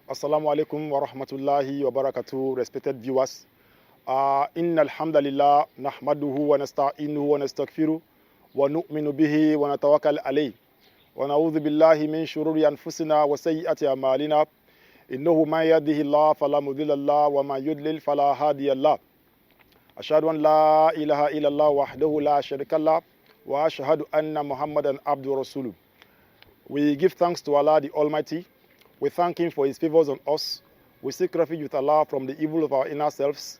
Assalamu alaikum wa rahmatullahi wa barakatuh, respected viewers. Inna alhamdulillah, nahmaduhu wa nasta'inuhu wa nastaghfiruh, wa nu'minu bihi wa natawakkal alayh. Wa na'udhu billahi min shururi anfusina wa sayyiati a'malina. Innahu man yahdihillahu fala mudilla lahu wa man yudlil fala hadiya lahu. Ashhadu an la ilaha illallah wahdahu la sharika lahu wa ashhadu anna Muhammadan abduhu wa rasuluh. We give thanks to Allah the Almighty. We thank Him for His favors on us. We seek refuge with Allah from the evil of our inner selves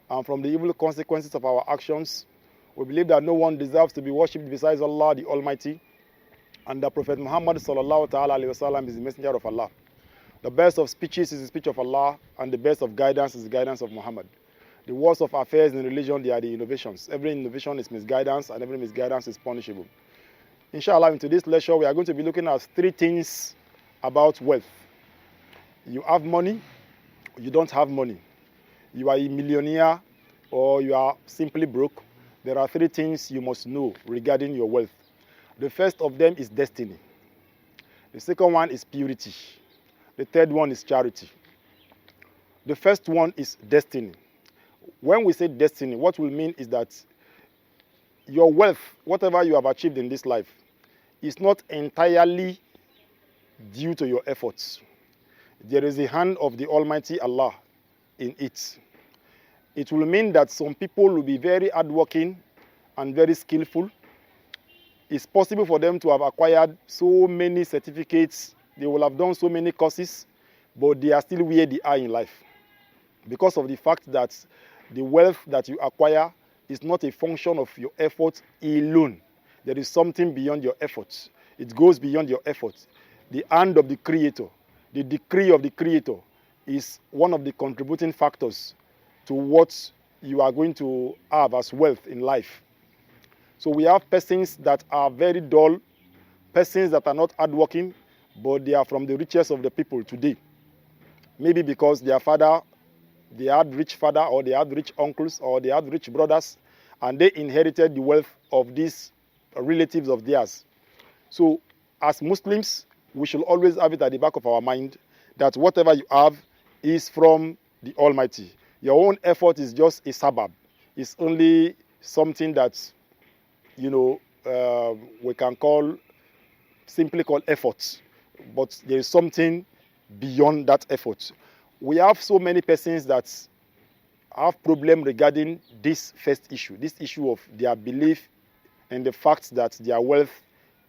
and from the evil consequences of our actions. We believe that no one deserves to be worshipped besides Allah the Almighty, and that Prophet Muhammad sallallahu ta'ala alayhi wasallam is the messenger of Allah. The best of speeches is the speech of Allah, and the best of guidance is the guidance of Muhammad. The worst of affairs in religion, they are the innovations. Every innovation is misguidance, and every misguidance is punishable. Inshallah, in today's lecture, we are going to be looking at 3 things about wealth. You have money, you don't have money. You are a millionaire, or you are simply broke. There are 3 things you must know regarding your wealth. The first of them is destiny. The second one is purity. The third one is charity. The first one is destiny. When we say destiny, what we mean is that your wealth, whatever you have achieved in this life, is not entirely due to your efforts. There is the hand of the Almighty Allah in it. It will mean that some people will be very hardworking and very skillful. It's possible for them to have acquired so many certificates, they will have done so many courses, but they are still where they are in life. Because of the fact that the wealth that you acquire is not a function of your efforts alone. There is something beyond your efforts. It goes beyond your efforts. The hand of the Creator, the decree of the Creator is one of the contributing factors to what you are going to have as wealth in life. So we have persons that are very dull, persons that are not hardworking, but they are from the richest of the people today. Maybe because their father, they had rich father, or they had rich uncles, or they had rich brothers, and they inherited the wealth of these relatives of theirs. So as Muslims, we should always have it at the back of our mind that whatever you have is from the Almighty. Your own effort is just a sabab. It's only something that, we can simply call effort. But there is something beyond that effort. We have so many persons that have problem regarding this first issue, this issue of their belief and the fact that their wealth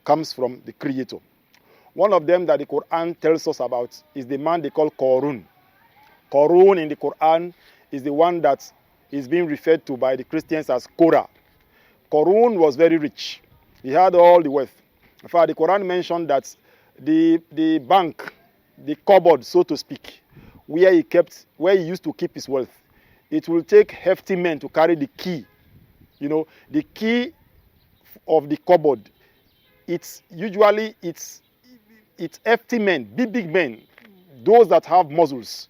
comes from the Creator. One of them that the Quran tells us about is the man they call Qarun. Qarun in the Quran is the one that is being referred to by the Christians as Korah. Qarun was very rich. He had all the wealth. In fact, the Quran mentioned that the bank, the cupboard, so to speak, where he used to keep his wealth, it will take hefty men to carry the key. The key of the cupboard. It's hefty men, big men, those that have muscles,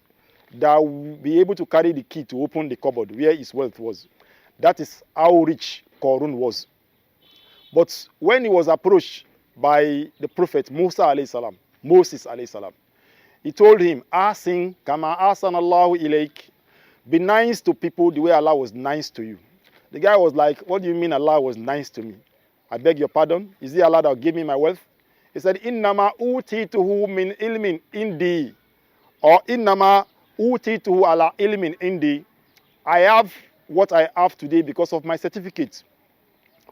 that will be able to carry the key to open the cupboard where his wealth was. That is how rich Qarun was. But when he was approached by the prophet Moses alayhi salam, he told him, Asin kama asanallahu ilayk, be nice to people the way Allah was nice to you. The guy was like, what do you mean Allah was nice to me? I beg your pardon, is it Allah that gave me my wealth? He said, Innama utituhu min ilmin indi, or Innama utituhu ala ilmin indi. I have what I have today because of my certificate.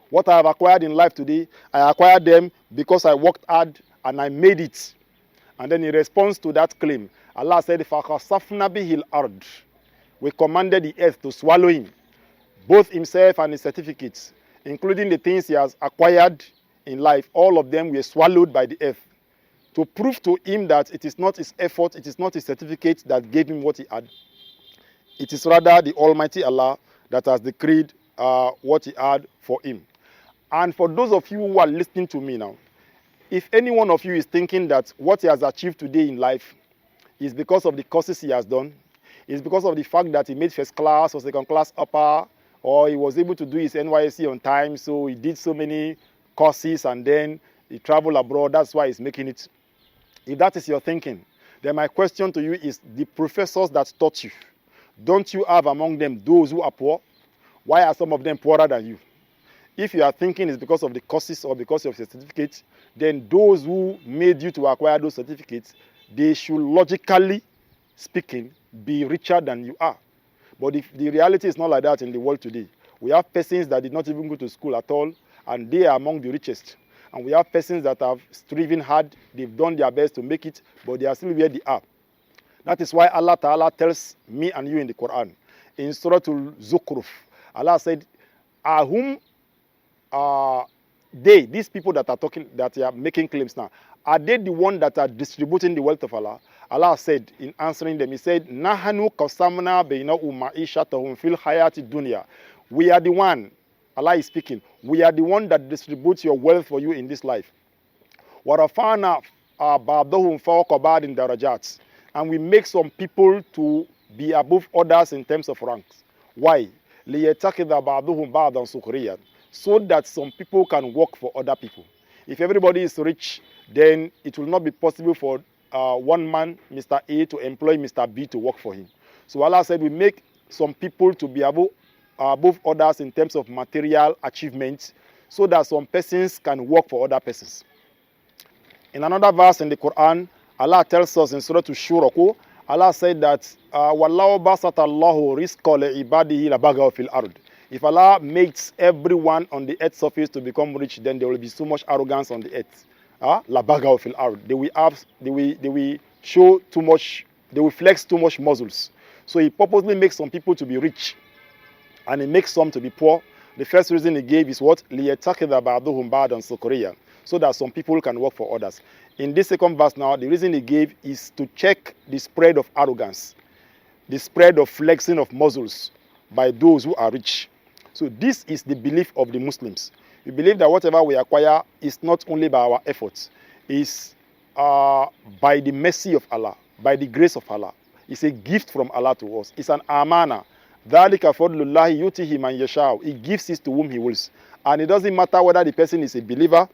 What I have acquired in life today, I acquired them because I worked hard and I made it. And then in response to that claim, Allah said, فَخَسَفْنَا بِهِ الْأَرْضِ. We commanded the earth to swallow him, both himself and his certificates, including the things he has acquired in life. All of them were swallowed by the earth, to prove to him that it is not his effort, it is not his certificate that gave him what he had. It is rather the Almighty Allah that has decreed what he had for him. And for those of you who are listening to me now, if any one of you is thinking that what he has achieved today in life is because of the courses he has done, is because of the fact that he made first class or second class upper, or he was able to do his NYSC on time, so he did so many courses and then he traveled abroad, that's why he's making it. If that is your thinking, Then my question to you is, the professors that taught you, don't you have among them those who are poor? Why are some of them poorer than you? If you are thinking it's because of the courses or because of your certificate, then those who made you to acquire those certificates, they should logically speaking be richer than you are. But the reality is not like that in the world today. We have persons that did not even go to school at all, and they are among the richest. And we have persons that have striven hard, they've done their best to make it, but they are still where they are. That is why Allah Ta'ala tells me and you in the Quran. In Surah Al-Zukhruf, Allah said, Ahum they, these people that are talking, that are making claims now, are they the ones that are distributing the wealth of Allah? Allah said in answering them, He said, Nahanu qasamna bainahum ma'ishatahum fil hayati dunya. We are the one, Allah is speaking, we are the one that distributes your wealth for you in this life. Warafana ba'dahum fawqa ba'din darajat. And we make some people to be above others in terms of ranks. Why? لِيَتَّخِذَ بَعْضُهُمْ بَعْضًا سُخْرِيًّا. So that some people can work for other people. If everybody is rich, then it will not be possible for one man, Mr. A, to employ Mr. B to work for him. So Allah said we make some people to be above others in terms of material achievements, so that some persons can work for other persons. In another verse in the Quran, Allah tells us in Surah Ash-Shura, Allah said that وَاللَّهُ بَسَطَ اللَّهُ رِزْقَ لِعِبَادِهِ لَبَغَوْا فِي الْأَرْضِ. If Allah makes everyone on the earth's surface to become rich, then there will be so much arrogance on the earth. لَبَغَوْا فِي الْأَرْضِ. They will show too much, they will flex too much muscles. So He purposely makes some people to be rich, and He makes some to be poor. The first reason He gave is what? لِيَتَّخِذَ بَعْضُهُمْ بَعْضًا سُخْرِيًّا. So that some people can work for others. In this second verse now, the reason He gave is to check the spread of arrogance, the spread of flexing of muscles by those who are rich. So this is the belief of the Muslims. We believe that whatever we acquire is not only by our efforts, it's by the mercy of Allah, by the grace of Allah. It's a gift from Allah to us. It's an amana. ذَلِكَ فَضْلُ اللَّهِ يُؤْتِهِ مَنْ يَشَاءُ. He gives it to whom He wills. And it doesn't matter whether the person is a believer,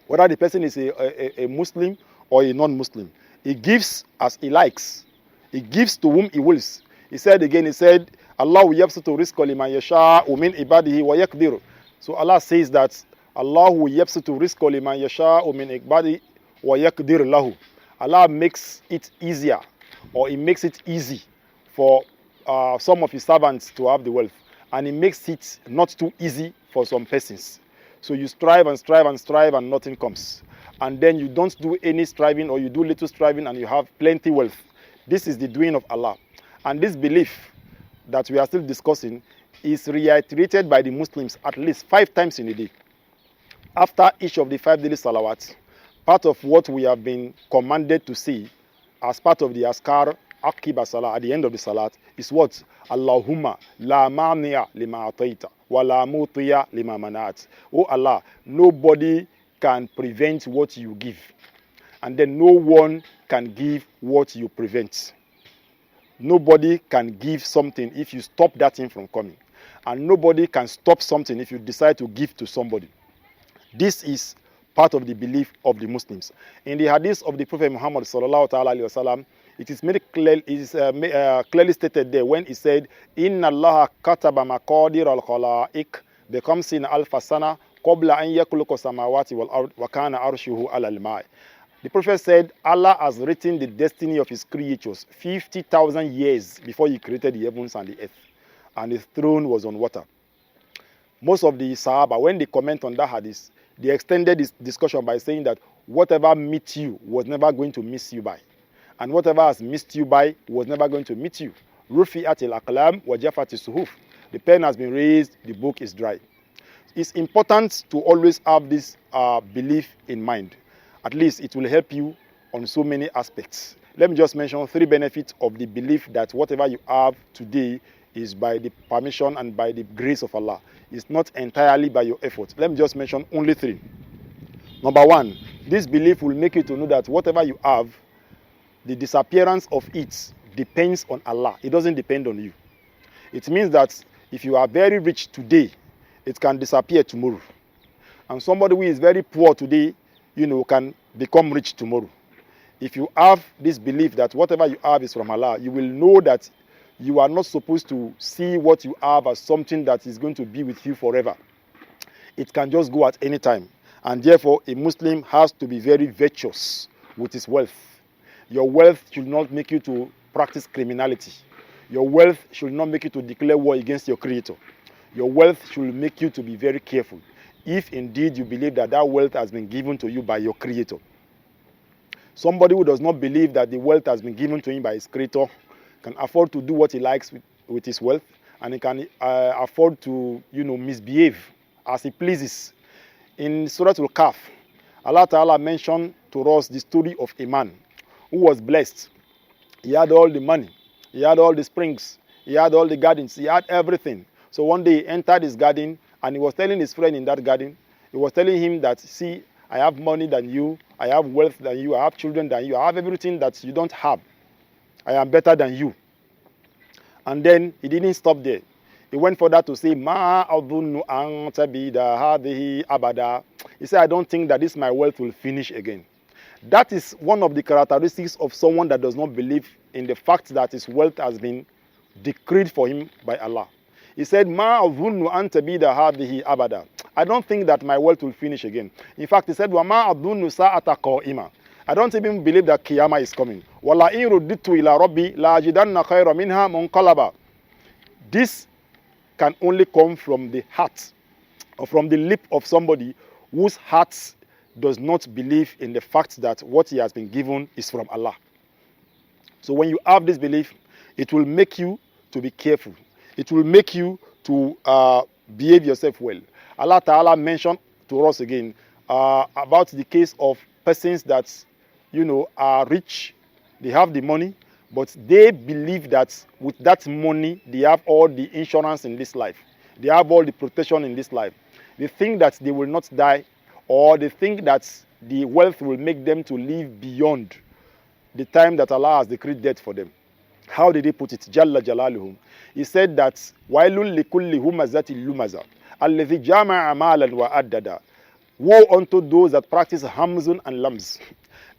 whether the person is a Muslim or a non-Muslim. He gives as He likes. He gives to whom He wills. He said again, He said, Allahu yabsutu rizqa liman yasha'u min ibadihi wa yaqdir. So Allah says that Allahu yabsutu rizqa liman yasha'u min ibadihi wa yaqdir lahu. Allah makes it easier, or He makes it easy for some of His servants to have the wealth, and He makes it not too easy for some persons. So you strive and strive and strive and nothing comes. And then you don't do any striving, or you do little striving and you have plenty wealth. This is the doing of Allah. And this belief that we are still discussing is reiterated by the Muslims at least 5 times in a day. After each of the 5 daily salawats, part of what we have been commanded to say as part of the askar akiba salah at the end of the salat is what? Allahumma la mani'a lima ataita wa la mutiya lima manat. Oh Allah, nobody can prevent what you give, and then no one can give what you prevent. Nobody can give something if you stop that thing from coming, and nobody can stop something if you decide to give to somebody. This is part of the belief of the Muslims. In the hadith of the Prophet Muhammad sallallahu alaihi wasallam, it is clearly stated there when he said, Inna Allah kataba maqadir al-khalaiq bikamsin alfa sana qabla an yakhluqa samawati wal ard wa kana arshuhu ala al-ma'. The Prophet said, Allah has written the destiny of His creatures 50,000 years before He created the heavens and the earth, and His throne was on water. Most of the Sahaba, when they comment on that hadith, they extended this discussion by saying that whatever meets you was never going to miss you by, and whatever has missed you by was never going to meet you. Rufi'at al-aqlam wa jafat as-suhuf. The pen has been raised, the book is dry. It's important to always have this belief in mind. At least it will help you on so many aspects. Let me just mention 3 benefits of the belief that whatever you have today is by the permission and by the grace of Allah. It's not entirely by your effort. Let me just mention only 3. Number 1, this belief will make you to know that whatever you have, the disappearance of it depends on Allah. It doesn't depend on you. It means that if you are very rich today, it can disappear tomorrow. And somebody who is very poor today, can become rich tomorrow. If you have this belief that whatever you have is from Allah, you will know that you are not supposed to see what you have as something that is going to be with you forever. It can just go at any time. And therefore, a Muslim has to be very virtuous with his wealth. Your wealth should not make you to practice criminality. Your wealth should not make you to declare war against your Creator. Your wealth should make you to be very careful, if indeed you believe that that wealth has been given to you by your Creator. Somebody who does not believe that the wealth has been given to him by his Creator can afford to do what he likes with his wealth, and he can afford to, misbehave as he pleases. In Surah Al-Kahf, Allah Ta'ala mentioned to us the story of a man who was blessed. He had all the money, he had all the springs, he had all the gardens, he had everything. So one day he entered his garden and he was telling his friend in that garden, he was telling him that, see, I have money than you, I have wealth than you, I have children than you, I have everything that you don't have. I am better than you. And then he didn't stop there. He went further to say, Ma adunnu an tabida hadhihi abada. He said, I don't think that this my wealth will finish again. That is one of the characteristics of someone that does not believe in the fact that his wealth has been decreed for him by Allah. He said, Ma adunnu an tabida hadhihi abada. I don't think that my wealth will finish again. In fact, he said, Wa ma adunnu sa'ata qa'ima. I don't even believe that Qiyamah is coming. Wala in rudditu ila rabbi la ajidanna khayra minha munqalaba. This can only come from the heart or from the lip of somebody whose heart does not believe in the fact that what he has been given is from Allah. So when you have this belief, it will make you to be careful. It will make you to behave yourself well. Allah Ta'ala mentioned to us again about the case of persons that, are rich, they have the money, but they believe that with that money, they have all the insurance in this life. They have all the protection in this life. They think that they will not die, or they think that the wealth will make them to live beyond the time that Allah has decreed death for them. How did he put it? Jalla Jalaluhum. He said that, وَيْلٌ لِكُلِّ هُمَزَةٍ لُمَزَةٍ الَّذِي جَامَعَ مَالًا وَأَدَّدَ. Woe unto those that practice hamzun and lams,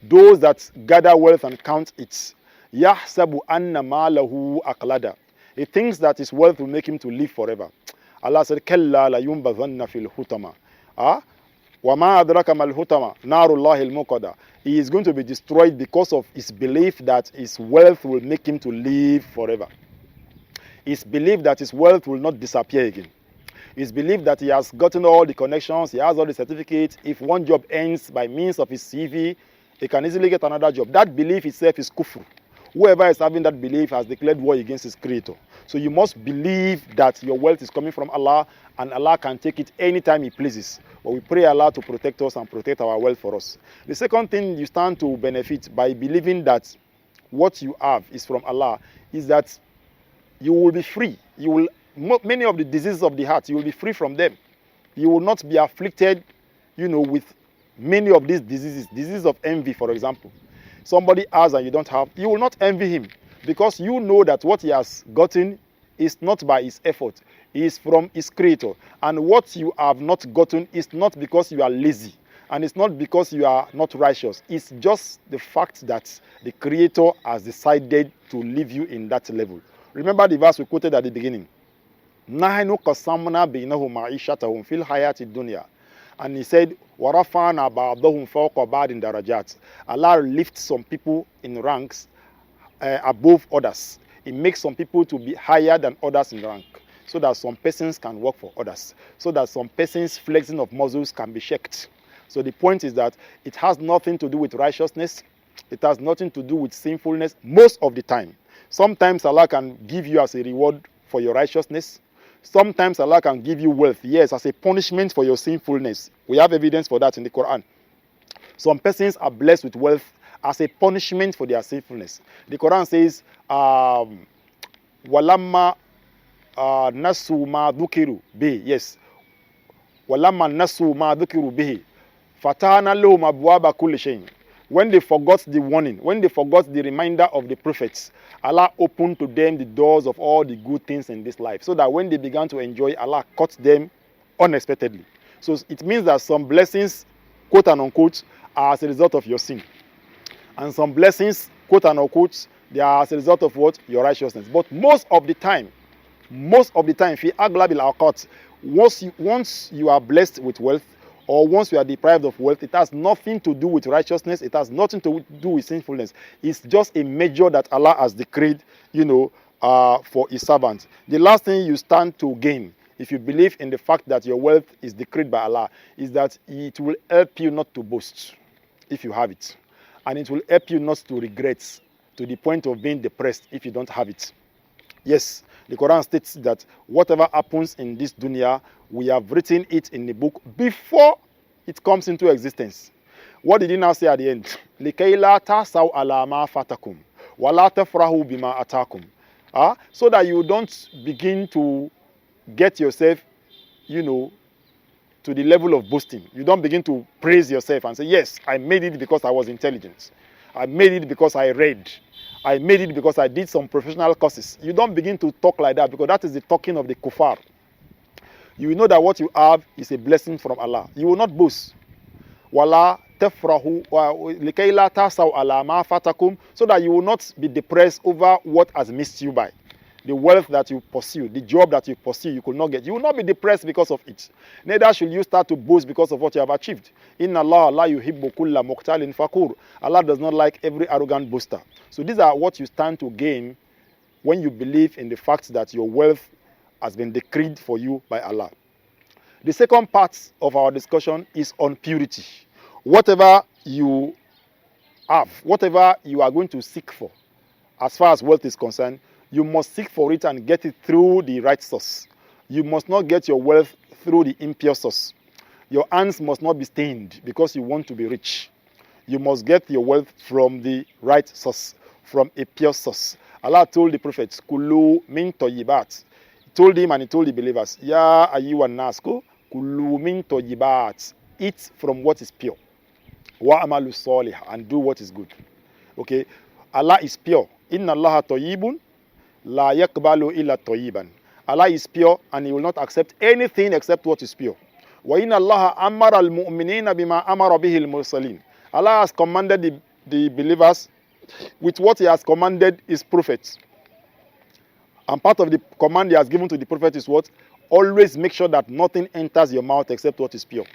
those that gather wealth and count it. يَحْسَبُ أَنَّ مَالَهُ أَقْلَدَ. He thinks that his wealth will make him to live forever. Allah said, كَلَّا لَيُنْبَذَنَّ فِي الْحُطَمَةِ. وَمَا أَدْرَكَ مَا الْحُطَمَةِ نَارُ اللَّهِ الْمُوقَدَةِ. He is going to be destroyed because of his belief that his wealth will make him to live forever. His belief that his wealth will not disappear again. His belief that he has gotten all the connections, he has all the certificates. If one job ends by means of his CV, he can easily get another job. That belief itself is kufr. Whoever is having that belief has declared war against his Creator. So you must believe that your wealth is coming from Allah, and Allah can take it anytime He pleases. But we pray Allah to protect us and protect our wealth for us. The second thing you stand to benefit by believing that what you have is from Allah is that you will be free. Many of the diseases of the heart, you will be free from them. You will not be afflicted, with many of these diseases of envy, for example. Somebody has and you don't have, you will not envy him, because you know that what he has gotten is not by his effort, it is from his Creator. And what you have not gotten is not because you are lazy, and it's not because you are not righteous. It's just the fact that the Creator has decided to leave you in that level. Remember the verse we quoted at the beginning. نَحْنُ قَسَّمْنَا بَيْنَهُمْ مَعِيشَتَهُمْ فِي الْحَيَاةِ الدُّنْيَا. And he said, وَرَفَعْنَا بَعْضَهُمْ فَوْقَ بَعْضٍ دَرَجَاتٍ. Allah lifts some people in ranks above others. It makes some people to be higher than others in rank, so that some persons can work for others, so that some persons' flexing of muscles can be checked. So the point is that it has nothing to do with righteousness. It has nothing to do with sinfulness most of the time. Sometimes Allah can give you as a reward for your righteousness. Sometimes Allah can give you wealth, yes, as a punishment for your sinfulness. We have evidence for that in the Quran. Some persons are blessed with wealth as a punishment for their sinfulness. The Quran says, وَلَمَّا نَسُوا مَا ذُكِرُوا بِهِ. Yes. وَلَمَّا نَسُوا مَا ذُكِرُوا بِهِ فَتَحْنَا لَهُمْ أَبْوَابَ كُلِّ شَيْءٍ. When they forgot the warning, when they forgot the reminder of the prophets, Allah opened to them the doors of all the good things in this life, so that when they began to enjoy, Allah cut them unexpectedly. So it means that some blessings, quote and unquote, are as a result of your sin. And some blessings, quote and unquote, they are as a result of what? Your righteousness. But most of the time, fi aglab al-awqat, once you are blessed with wealth, or once you are deprived of wealth, it has nothing to do with righteousness. It has nothing to do with sinfulness. It's just a measure that Allah has decreed, for His servants. The last thing you stand to gain, if you believe in the fact that your wealth is decreed by Allah, is that it will help you not to boast if you have it. And it will help you not to regret to the point of being depressed if you don't have it. Yes, the Quran states that whatever happens in this dunya, we have written it in the book before it comes into existence. What did he now say at the end? لِكَيْ لَا تَعْسَوْا عَلَى مَا فَاتَكُمْ وَلَا تَفْرَحُوا بِمَا أَتَاكُمْ. So that you don't begin to get yourself, to the level of boasting. You don't begin to praise yourself and say, yes, I made it because I was intelligent. I made it because I read. I made it because I did some professional courses. You don't begin to talk like that, because that is the talking of the kuffar. You will know that what you have is a blessing from Allah. You will not boast. Wala tafrahu likay la tasaw ala ma fatakum, so that you will not be depressed over what has missed you by. The wealth that you pursue, the job that you pursue, you could not get. You will not be depressed because of it. Neither should you start to boast because of what you have achieved. Inna Allah la yuhibbu kulla muqtalin fakur. Allah does not like every arrogant boaster. So these are what you stand to gain when you believe in the fact that your wealth has been decreed for you by Allah. The second part of our discussion is on purity. Whatever you have, whatever you are going to seek for, as far as wealth is concerned, you must seek for it and get it through the right source. You must not get your wealth through the impure source. Your hands must not be stained because you want to be rich. You must get your wealth from the right source, from a pure source. Allah told the prophets, Kulu min tayyibat. He told him and he told the believers, Ya ayyuhan nasko, kulu min tayyibat. Eat from what is pure. Wa amalu salih, and do what is good. Okay? Allah is pure. Inna Allah tayyibun la yakbalu illa tayyiban. Allah is pure and He will not accept anything except what is pure. Wa inna Allah amara al-mu'minina bima amara bihi al-mursalin. Allah has commanded the believers with what He has commanded His prophets. And part of the command He has given to the prophet is what? Always make sure that nothing enters your mouth except what is pure.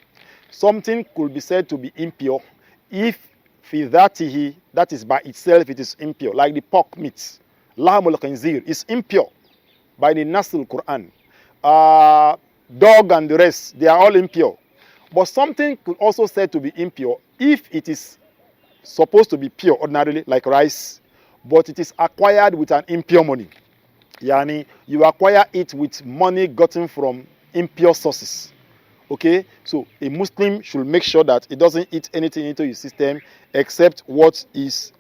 Something could be said to be impure if fi dhatihi, that is by itself, it is impure. Like the pork meat. Lahmul khinzir is impure by the Nasul Quran. Dog and the rest, they are all impure. But something could also said to be impure if it is supposed to be pure ordinarily, like rice, but it is acquired with an impure money. Yani, you acquire it with money gotten from impure sources. Okay, so a Muslim should make sure that it doesn't eat anything into his system except what is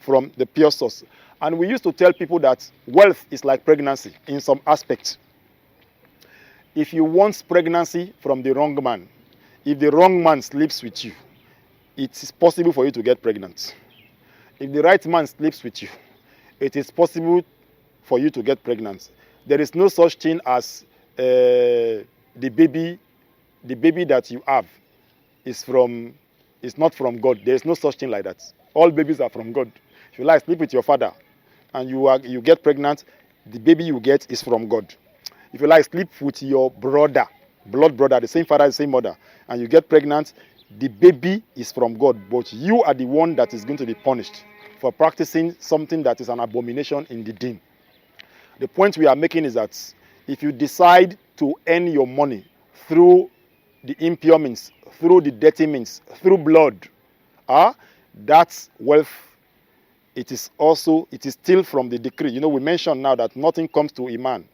from the pure source. And we used to tell people that wealth is like pregnancy in some aspects. If you want pregnancy from the wrong man, if the wrong man sleeps with you, it is possible for you to get pregnant. If the right man sleeps with you, it is possible for you to get pregnant. There is no such thing as the baby that you have is not from God. There is no such thing like that. All babies are from God. If you like sleep with your father and you get pregnant, the baby you get is from God. If you like sleep with your brother, blood brother, the same father, the same mother, and you get pregnant, the baby is from God, but you are the one that is going to be punished for practicing something that is an abomination in the deen. The point we are making is that if you decide to earn your money through the impure means, through the dirty means, through blood, that's wealth. It is still from the decree. We mentioned now that nothing comes to a man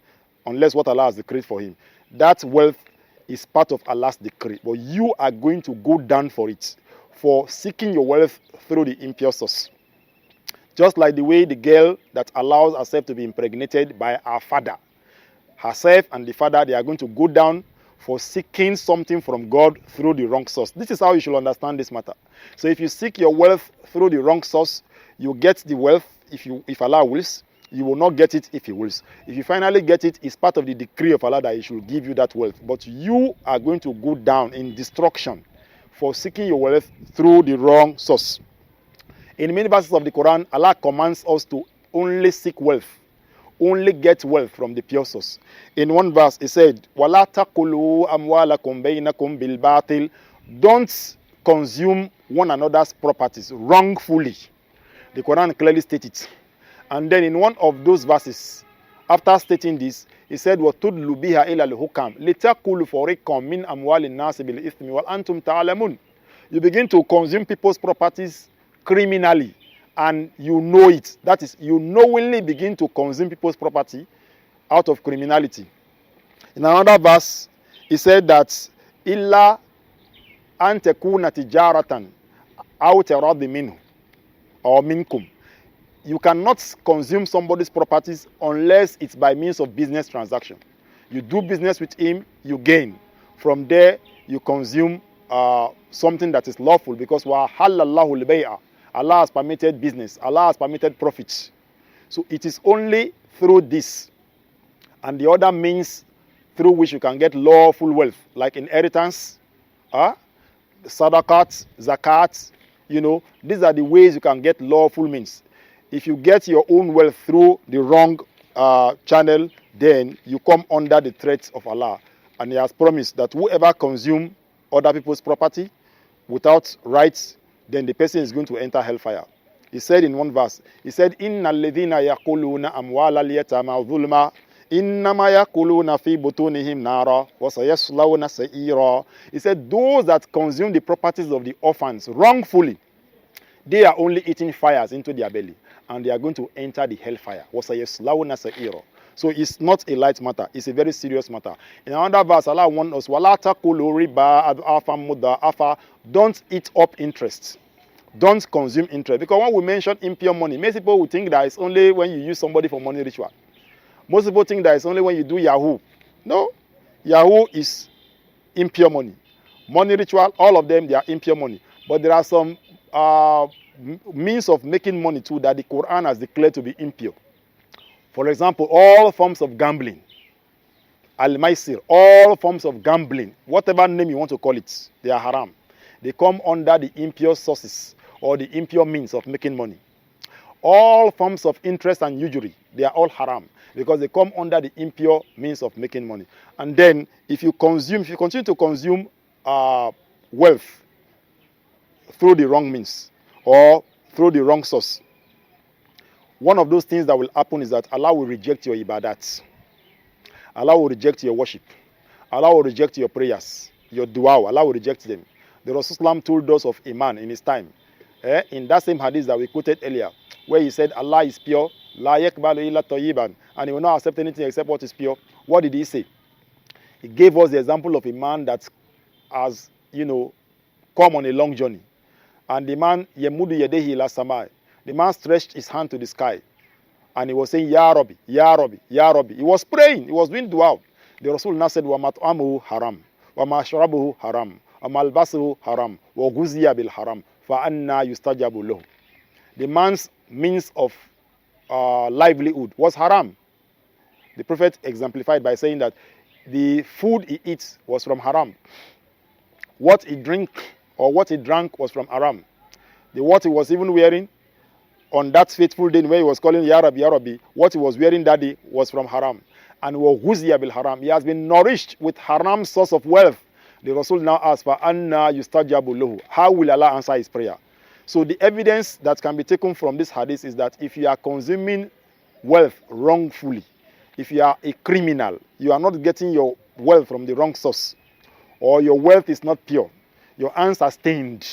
unless what Allah has decreed for him. That wealth is part of Allah's decree, but you are going to go down for it, for seeking your wealth through the impure source. Just like the way the girl that allows herself to be impregnated by her father, herself and the father, they are going to go down for seeking something from God through the wrong source. This is how you should understand this matter. So if you seek your wealth through the wrong source, you get the wealth if Allah wills. You will not get it if He wills. If you finally get it, it's part of the decree of Allah that He should give you that wealth. But you are going to go down in destruction for seeking your wealth through the wrong source. In many verses of the Quran, Allah commands us to only seek wealth, only get wealth from the pure source. In one verse, he said, وَلَا تَقُلُوا أَمْوَالَكُمْ بَيْنَكُمْ بِالْبَاطِلِ. Don't consume one another's properties wrongfully. The Quran clearly states it. And then in one of those verses, after stating this, he said, وَتُدْلُ بِهَا إِلَى الْحُكَامِ لِتَقُلُوا فَرِيقًا مِنْ أَمْوَالِ النَّاسِ بِالْإِثْمِ وَأَنْتُمْ تَعْلَمُونَ. You begin to consume people's properties criminally, and you know it. That is, you knowingly begin to consume people's property out of criminality. In another verse, he said that إِلَّا أَن تَكُونَ تِجَارَةً أَوْ تَرَاضٍ مِنْهُ or minkum. You cannot consume somebody's properties unless it's by means of business transaction. You do business with him, you gain. From there, you consume something that is lawful, because وَحَلَّ الْبَيْعَ. Allah has permitted business. Allah has permitted profits. So it is only through this and the other means through which you can get lawful wealth, like inheritance, sadaqat, zakat. These are the ways you can get lawful means. If you get your own wealth through the wrong channel, then you come under the threats of Allah. And He has promised that whoever consumes other people's property without rights, then the person is going to enter hellfire. He said in one verse, he said, Inna alladhina yaquluna amwala al-yatama dhulma innama yaquluna fi butunihim nara wa sayaslawna sa'ira. He said, those that consume the properties of the orphans wrongfully, they are only eating fires into their belly, and they are going to enter the hellfire. Wa sayaslawna sa'ira. So it's not a light matter, it's a very serious matter. In another verse, Allah warns us, Wala taqulu riba ad'afan mudha'afa. Don't eat up interest. Don't consume interest. Because when we mention impure money, most people will think that it's only when you use somebody for money ritual. Most people think that it's only when you do Yahoo. No. Yahoo is impure money. Money ritual, all of them, they are impure money. But there are some means of making money too that the Quran has declared to be impure. For example, all forms of gambling. Al-Maisir, all forms of gambling, whatever name you want to call it, they are haram. They come under the impure sources or the impure means of making money. All forms of interest and usury, they are all haram because they come under the impure means of making money. And then if you continue to consume wealth through the wrong means or through the wrong source, one of those things that will happen is that Allah will reject your ibadat. Allah will reject your worship. Allah will reject your prayers, your dua. Allah will reject them. The Rasulullah told us of a man in his time, in that same hadith that we quoted earlier, where he said, Allah is pure, la yakbalu illa tayyiban, and He will not accept anything except what is pure. What did He say? He gave us the example of a man that has, come on a long journey. And the man, yemudu yadehi ila samai, the man stretched his hand to the sky. And he was saying, Ya Rabbi, Ya Rabbi, Ya Rabbi. He was praying, he was doing dua. The Rasul now said, Wa mat'amuhu haram, wa mashrabuhu haram, wa malbasuhu haram, wa guziya bil haram, fa anna yustajabu lahu. The man's means of livelihood was haram. The Prophet exemplified by saying that the food he eats was from haram. What he drank was from haram. What he was even wearing on that fateful day where he was calling Ya Rabbi, Ya Rabbi, what he was wearing that day was from haram. And وَغُزِيَ بِالْحَرَامِ, he has been nourished with haram source of wealth. The Rasul now asks, فَأَنَّا يُسْتَجَابُ لَهُ. How will Allah answer his prayer? So the evidence that can be taken from this hadith is that if you are consuming wealth wrongfully, if you are a criminal, you are not getting your wealth from the wrong source, or your wealth is not pure, your hands are stained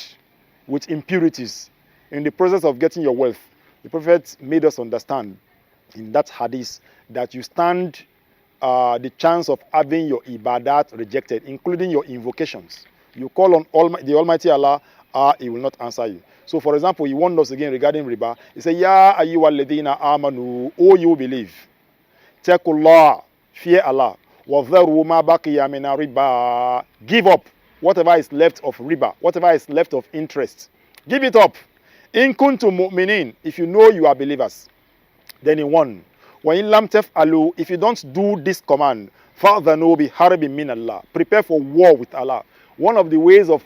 with impurities in the process of getting your wealth, the Prophet made us understand in that hadith that you stand the chance of having your ibadat rejected, including your invocations. You call on the Almighty Allah, He will not answer you. So, for example, He warned us again regarding riba. He said, Ya ayyuhal ladina amanu, O you believe, taqullah, fear Allah, wa dharu ma baqiya min riba, give up whatever is left of riba, whatever is left of interest. Give it up. In kuntum mu'minin, if you know you are believers. Then He warned, wa in lam taf'alu, if you don't do this command, fa'dhanu bi harbin min Allah, prepare for war with Allah. One of the ways of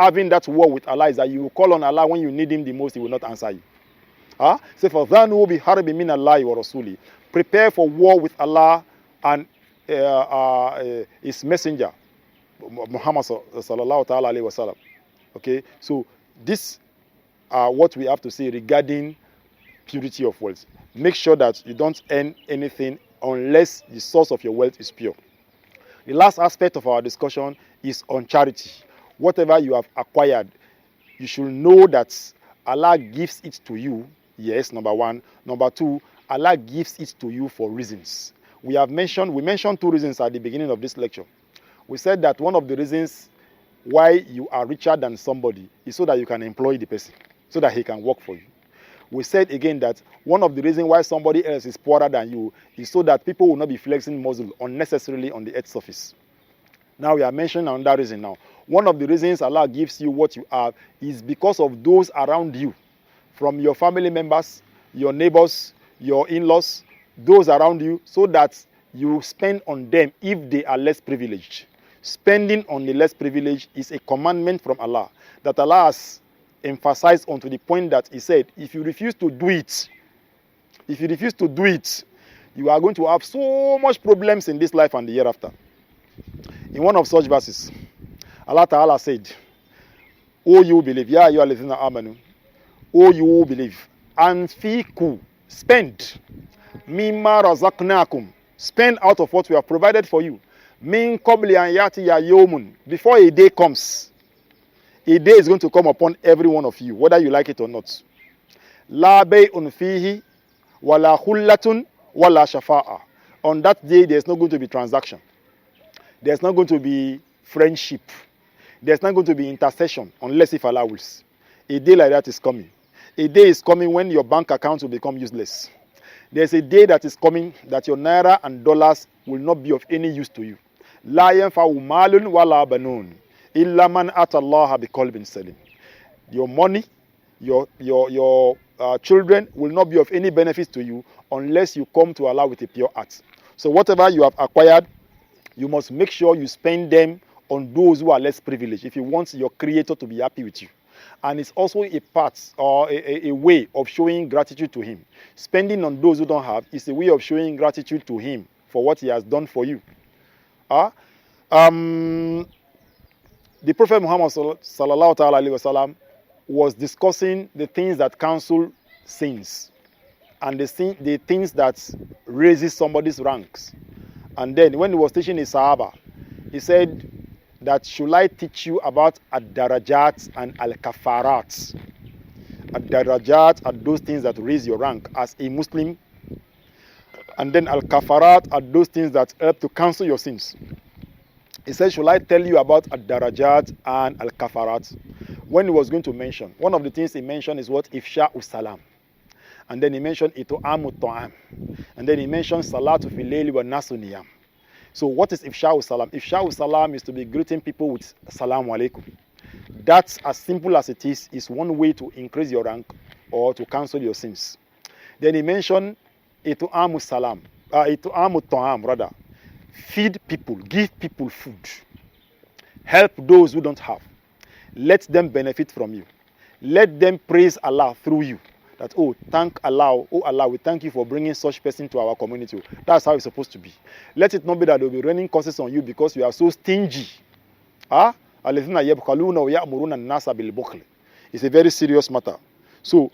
having that war with Allah is that you will call on Allah when you need him the most, he will not answer you. Say for dhanu bi harbi min Allah wa rasuli. Prepare for war with Allah and his messenger, Muhammad sallallahu ta'ala alayhi wa sallam. Okay, so this are what we have to say regarding purity of wealth. Make sure that you don't earn anything unless the source of your wealth is pure. The last aspect of our discussion is on charity. Whatever you have acquired, you should know that Allah gives it to you. Yes, number one. Number two, Allah gives it to you for reasons. We mentioned two reasons at the beginning of this lecture. We said that one of the reasons why you are richer than somebody is so that you can employ the person, so that he can work for you. We said again that one of the reasons why somebody else is poorer than you is so that people will not be flexing muscle unnecessarily on the earth's surface. Now we are mentioning another reason now. One of the reasons Allah gives you what you have is because of those around you, from your family members, your neighbors, your in-laws, those around you, so that you spend on them if they are less privileged. Spending on the less privileged is a commandment from Allah that Allah has emphasized onto the point that he said, if you refuse to do it, you are going to have so much problems in this life and the hereafter. In one of such verses, Allah Ta'ala said, O you believe, Ya ayyuhalladhina amanu, O you who believe, anfiku, spend, mimma razaqnakum, spend out of what we have provided for you, min qabli an yatiya yawmun, before a day comes. A day is going to come upon every one of you, whether you like it or not. La bay'un fihi, wala khullatun, wala shafa'a. On that day, there's not going to be transaction. There's not going to be friendship. There's not going to be intercession, unless if Allah wills. A day like that is coming. A day is coming when your bank account will become useless. There's a day that is coming that your naira and dollars will not be of any use to you. La yanfa'u malun wala banun illa man atallaha biqalbin salim. Your money, your children will not be of any benefit to you unless you come to Allah with a pure heart. So whatever you have acquired, you must make sure you spend them on those who are less privileged if you want your Creator to be happy with you. And it's also a part or a way of showing gratitude to him. Spending on those who don't have is a way of showing gratitude to him for what he has done for you. The Prophet Muhammad sallallahu alaihi wasallam was discussing the things that cancel sins and the things that raises somebody's ranks. And then when he was teaching his Sahaba, he said that should I teach you about ad-darajat and al-kafarat. Ad-darajat are those things that raise your rank as a Muslim. And then al-kafarat are those things that help to cancel your sins. He said, should I tell you about ad-darajat and al-kafarat? When he was going to mention, one of the things he mentioned is what? Ifsha'u salam. And then he mentioned itu'amu ta'am. And then he mentioned salatu fil layli wa nasu niyam. So what is Ifsha'u Salam? Ifsha'u Salam is to be greeting people with Assalamu alaikum. That's as simple as it is one way to increase your rank or to cancel your sins. Then he mentioned Itu'amu Salam, Itu'amu Ta'am rather. Feed people, give people food. Help those who don't have. Let them benefit from you. Let them praise Allah through you. That, oh, thank Allah, oh Allah, we thank you for bringing such person to our community. That's how it's supposed to be. Let it not be that they'll be raining curses on you because you are so stingy. It's a very serious matter. So,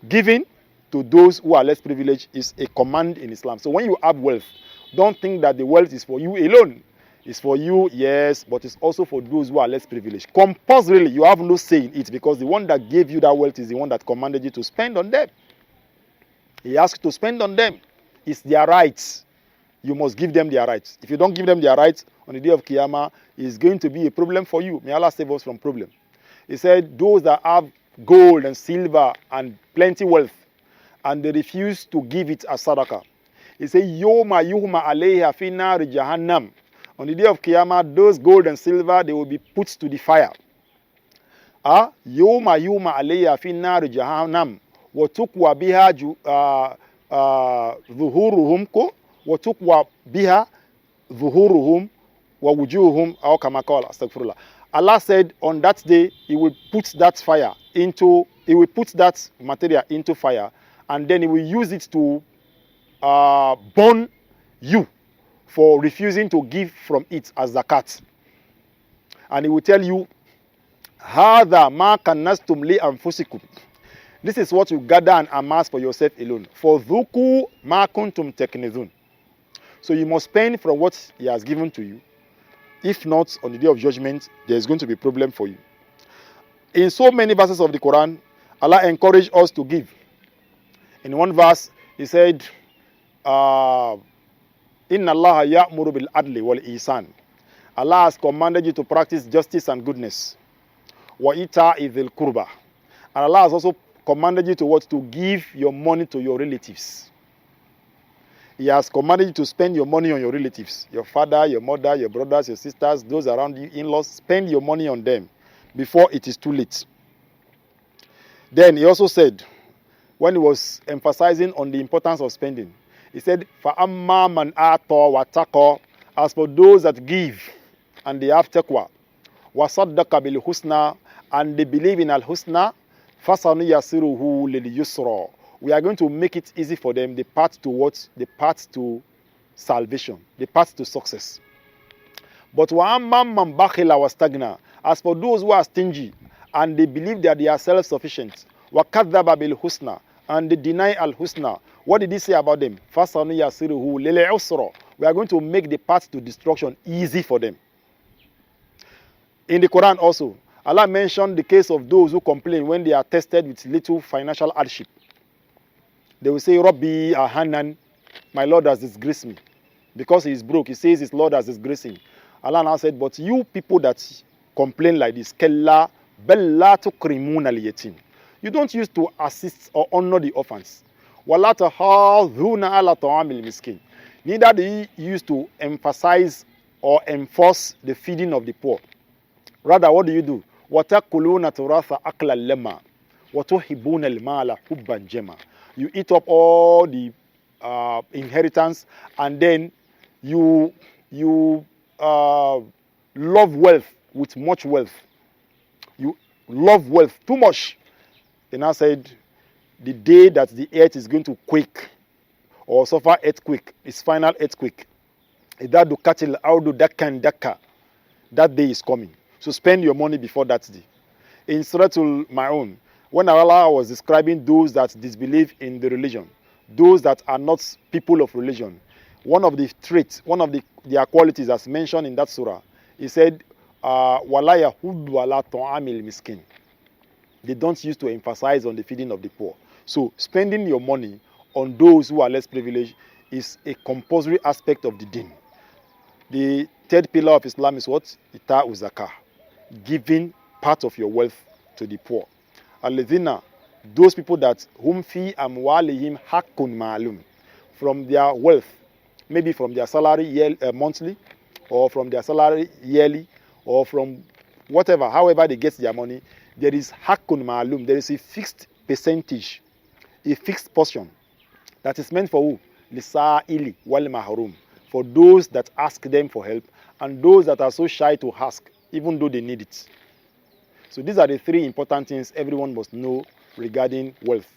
giving to those who are less privileged is a command in Islam. So when you have wealth, don't think that the wealth is for you alone. It's for you, yes, but it's also for those who are less privileged. Compulsorily, you have no say in it because the one that gave you that wealth is the one that commanded you to spend on them. He asked you to spend on them. It's their rights. You must give them their rights. If you don't give them their rights, on the day of Qiyamah, it's going to be a problem for you. May Allah save us from problem. He said, those that have gold and silver and plenty wealth, and they refuse to give it as sadaqah. He said, Yoma yuhma alayha fi nari jahannam. On the day of Qiyamah, those gold and silver, they will be put to the fire. Yoma yuma alayya fi nari jahannam. Wa tukwa biha dhuhuruhum ko. Wa tukwa biha dhuhuruhum wa wujuhum. Aw kama qala, astaghfirullah. Allah said on that day he will put that material into fire, and then he will use it to burn you for refusing to give from it as zakat. And he will tell you, Hadha ma kannastum li anfusikum. This is what you gather and amass for yourself alone. For dhuku ma kuntum teknizun. So you must spend from what he has given to you. If not, on the day of judgment, there is going to be a problem for you. In so many verses of the Quran, Allah encouraged us to give. In one verse, he said, Inna Allah ya'muru bil adli wal ihsan. Allah has commanded you to practice justice and goodness. Wa ita'i dhil qurba. And Allah has also commanded you to give your money to your relatives. He has commanded you to spend your money on your relatives. Your father, your mother, your brothers, your sisters, those around you, in-laws. Spend your money on them before it is too late. Then he also said, when he was emphasizing on the importance of spending, he said, فَأَمَّا مَنْ أَعْطَى وَاتَّقَى. As for those that give and they have taqwa, وَصَدَّقَ بِالْحُسْنَى, and they believe in al-husna, فَسَنُيَسِّرُهُ لِلْيُسْرَى. We are going to make it easy for them, the path to what? The path to salvation, the path to success. But وَأَمَّا مَنْ بَخِلَ وَاسْتَغْنَى. As for those who are stingy and they believe that they are self-sufficient, وَكَذَّبَ بِالْحُسْنَى, and they deny al-husna, what did he say about them? فَسَنُيَسِّرُهُ لِلْعُسْرَى. We are going to make the path to destruction easy for them. In the Quran also, Allah mentioned the case of those who complain when they are tested with little financial hardship. They will say, Rabbi ahanan, my Lord has disgraced me. Because he is broke, he says his Lord has disgraced him. Allah now said, but you people that complain like this, Kella bella tukrimuna al-yatim. You don't use to assist or honor the orphans. Wala tahadhuna ala ta'amil miskin. Neither do you use to emphasize or enforce the feeding of the poor. Rather, what do? وَتَأْكُلُونَ تُرَاثَ أَكْلًا لَمًّا وَتُحِبُّونَ الْمَالَ حُبًّا جَمًّا. You eat up all the inheritance, and then you love wealth with much wealth. You love wealth too much. They now said, the day that the earth is going to quake or suffer earthquake, its final earthquake, that day is coming. So spend your money before that day. In Suratul Ma'un, when Allah was describing those that disbelieve in the religion, those that are not people of religion, one of the traits, their qualities as mentioned in that surah, he said, "Wala yahuddu ala ta'amil miskin." They don't use to emphasize on the feeding of the poor. So spending your money on those who are less privileged is a compulsory aspect of the deen. The third pillar of Islam is what? Ita'u zakah. Giving part of your wealth to the poor. Alladhina, those people that hum fi amwalihim haqqun ma'lum, from their wealth, maybe from their salary monthly, or from their salary yearly, or from whatever, however they get their money, there is haqqun ma'lum. There is a fixed percentage, a fixed portion that is meant for who? Lisa'ili wal mahrum, for those that ask them for help and those that are so shy to ask, even though they need it. So these are the three important things everyone must know regarding wealth: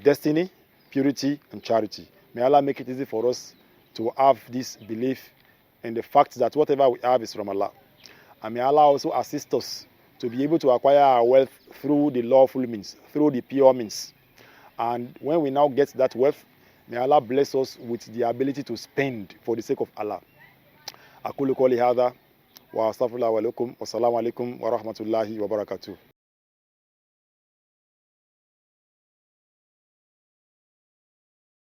destiny, purity, and charity. May Allah make it easy for us to have this belief in the fact that whatever we have is from Allah. And may Allah also assist us to be able to acquire our wealth through the lawful means, through the pure means. And when we now get that wealth, may Allah bless us with the ability to spend for the sake of Allah. أقول قولي هذا وأستغفر الله ولكم والسلام عليكم ورحمة الله وبركاته.